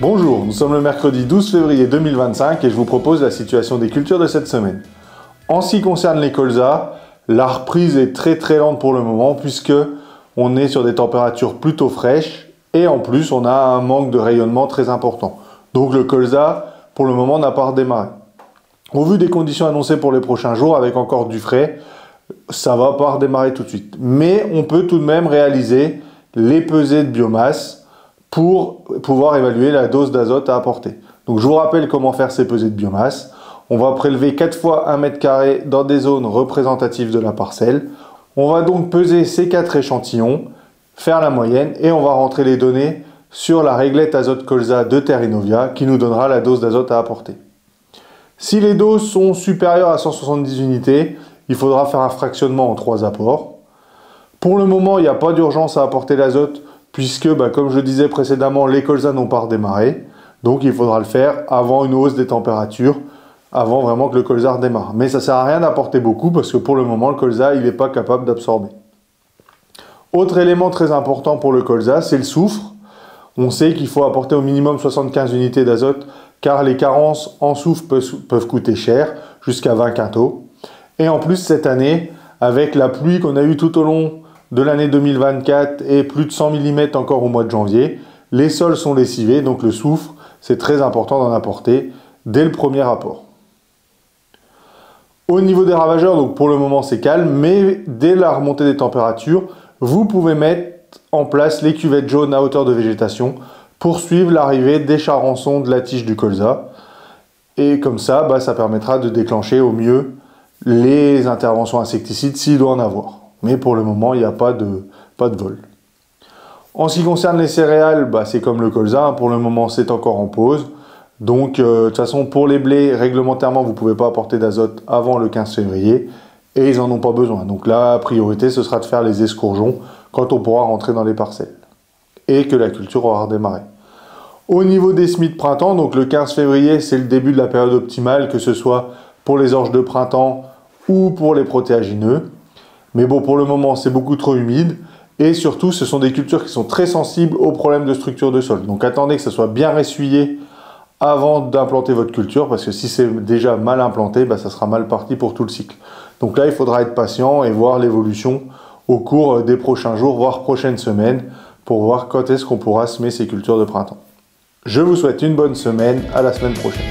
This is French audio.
Bonjour, nous sommes le mercredi 12 février 2025 et je vous propose la situation des cultures de cette semaine. En ce qui concerne les colzas, la reprise est très lente pour le moment puisque on est sur des températures plutôt fraîches et en plus on a un manque de rayonnement très important. Donc le colza pour le moment n'a pas redémarré. Au vu des conditions annoncées pour les prochains jours avec encore du frais, ça va pas redémarrer tout de suite. Mais on peut tout de même réaliser les pesées de biomasse pour pouvoir évaluer la dose d'azote à apporter. Donc je vous rappelle comment faire ces pesées de biomasse. On va prélever 4 fois 1 mètre carré dans des zones représentatives de la parcelle. On va donc peser ces 4 échantillons, faire la moyenne et on va rentrer les données sur la réglette azote colza de Terrinovia qui nous donnera la dose d'azote à apporter. Si les doses sont supérieures à 170 unités, il faudra faire un fractionnement en 3 apports. Pour le moment, il n'y a pas d'urgence à apporter l'azote puisque, comme je disais précédemment, les colzas n'ont pas redémarré. Donc il faudra le faire avant une hausse des températures, avant vraiment que le colza redémarre. Mais ça ne sert à rien d'apporter beaucoup parce que pour le moment, le colza il n'est pas capable d'absorber. Autre élément très important pour le colza, c'est le soufre. On sait qu'il faut apporter au minimum 75 unités d'azote car les carences en soufre peuvent coûter cher, jusqu'à 20 quintaux. Et en plus, cette année, avec la pluie qu'on a eue tout au long de l'année 2024 et plus de 100 mm encore au mois de janvier, les sols sont lessivés, donc le soufre, c'est très important d'en apporter dès le premier apport. Au niveau des ravageurs, donc pour le moment c'est calme, mais dès la remontée des températures, vous pouvez mettre en place les cuvettes jaunes à hauteur de végétation pour suivre l'arrivée des charançons de la tige du colza. Et comme ça, ça permettra de déclencher au mieux les interventions insecticides s'il doit en avoir. Mais pour le moment, il n'y a pas de vol. En ce qui concerne les céréales, c'est comme le colza, pour le moment c'est encore en pause. Donc de toute façon, pour les blés, réglementairement, vous ne pouvez pas apporter d'azote avant le 15 février et ils n'en ont pas besoin. Donc la priorité, ce sera de faire les escourgeons quand on pourra rentrer dans les parcelles et que la culture aura redémarré. Au niveau des semis de printemps, donc le 15 février, c'est le début de la période optimale, que ce soit pour les orges de printemps ou pour les protéagineux. Mais bon, pour le moment, c'est beaucoup trop humide. Et surtout, ce sont des cultures qui sont très sensibles aux problèmes de structure de sol. Donc attendez que ça soit bien ressuyé avant d'implanter votre culture, parce que si c'est déjà mal implanté, ça sera mal parti pour tout le cycle. Donc là, il faudra être patient et voir l'évolution au cours des prochains jours, voire prochaines semaines, pour voir quand est-ce qu'on pourra semer ces cultures de printemps. Je vous souhaite une bonne semaine, à la semaine prochaine.